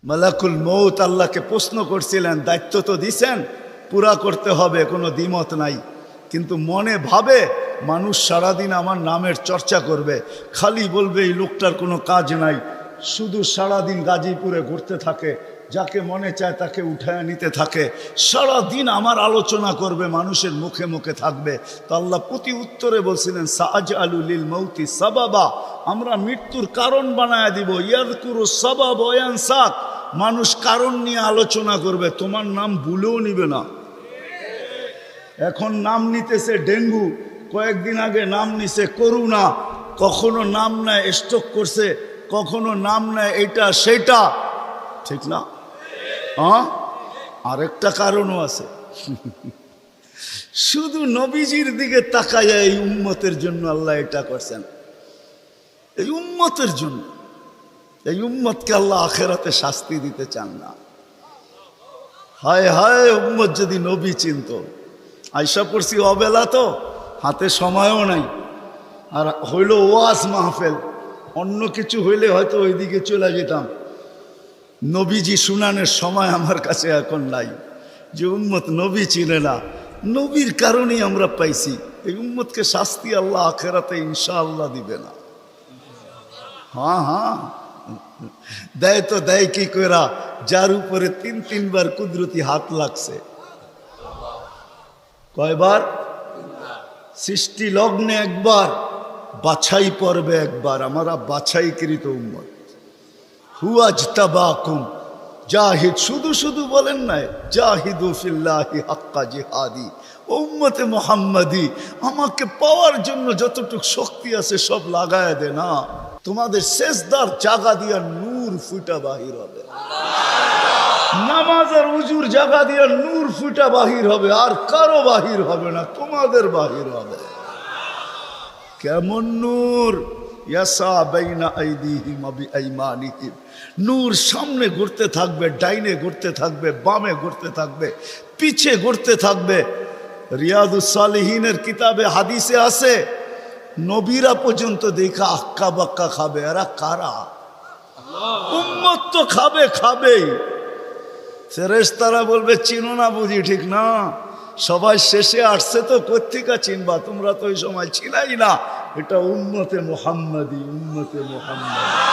মালাকুল মউত আল্লাহকে প্রশ্ন করছিলেন, দায়িত্ব তো দিছেন, পুরা করতে হবে, কোনো দ্বিমত নাই। কিন্তু মনে ভাবে মানুষ সারাদিন আমার নামের চর্চা করবে, খালি বলবে এই লোকটার কোনো কাজ নাই, শুধু সারাদিন গাজীপুরে ঘুরতে থাকে, যাকে মনে চায় তাকে উঠায় নিতে থাকে, সারাদিন আমার আলোচনা করবে, মানুষের মুখে মুখে থাকবে। তো আল্লাহ প্রতি উত্তরে বলছিলেন, সাআজআলু লিল মাউতি সাবাবা, আমরা মৃত্যুর কারণ বানায় দিব। ইয়াযকুরু সাবাব ওয়া ইয়ানসাক, মানুষ কারণ নিয়ে আলোচনা করবে, তোমার নাম ভুলেও নিবে না। এখন নাম নিতেছে ডেঙ্গু, কয়েকদিন আগে নাম নিছে করোনা, কখনো নাম নেয় স্ট্রোক করছে, কখনো নাম নেয় এটা সেটা, ঠিক না? হ্যাঁ, আরেকটা কারণও আছে। শুধু নবীজির দিকে তাকায় এই উম্মতের জন্য আল্লাহ এটা করছেন, এই উম্মতের জন্য। এই উম্মতকে আল্লাহ আখেরাতে শাস্তি দিতে চান না। হায় হায়, উম্মত যদি নবী চিনত। আয়সা পড়ছি অবেলা, তো হাতে সময়ও নাই, আর হইল ওয়াজ মাহফিল, অন্য কিছু হইলে হয়তো ওইদিকে চলে যেতাম। নবীজি শুনানের সময় আমার কাছে এখন নাই, যে উম্মত নবী চিনে না। নবীর কারণেই আমরা পাইছি। এই উম্মতকে শাস্তি আল্লাহ আখেরাতে ইনশাআল্লাহ দিবে না। হ্যাঁ হ্যাঁ, দেয় তো দেয় কি কইরা, যার উপরে তিনবার কুদরতি হাত লাগছে। কয়বার? সৃষ্টি লগ্নে একবার, বাছাই পর্বে একবার। আমরা বাছাইকৃত উম্মত। হুয়াজতাবাকুম জাহিদ, শুধু শুধু বলেন নাই, জাহিদু ফিল্লাহি হাক্কা জিহাদি। উম্মতে মুহাম্মাদি, আমাকে পাওয়ার জন্য যতটুকু শক্তি আছে সব লাগায় দে না। তোমাদের সেজদার জায়গা দিয়া নূর ফুটা বাহির হবে, নামাজের উজুর জায়গা দিয়া নূর ফুটা বাহির হবে, আর কারো বাহির হবে না, তোমাদের বাহির হবে। কেমন নূর? ইয়াসা বাইনা আইদিহিম ওয়া বিআইমানিহিম, নূর সামনে ঘুরতে থাকবে, ডাইনে ঘুরতে থাকবে, বামে ঘুরতে থাকবে, পিছে ঘুরতে থাকবে। রিয়াদুস সালিহিনের কিতাবে হাদিসে আছে, নবীরা পর্যন্ত দেখা আক্কা বাক্কা খাবে। এরা কারা? উম্মত তো খাবে, খাবেই। ফেরেশতারা বলবে চিনো না বুঝি, ঠিক না? সবাই শেষে আসছে, তো কোত্থেকে চিনবা, তোমরা তো ওই সময় ছিলাই না। এটা উম্মতে মুহাম্মাদি, উম্মতে মুহাম্মাদি।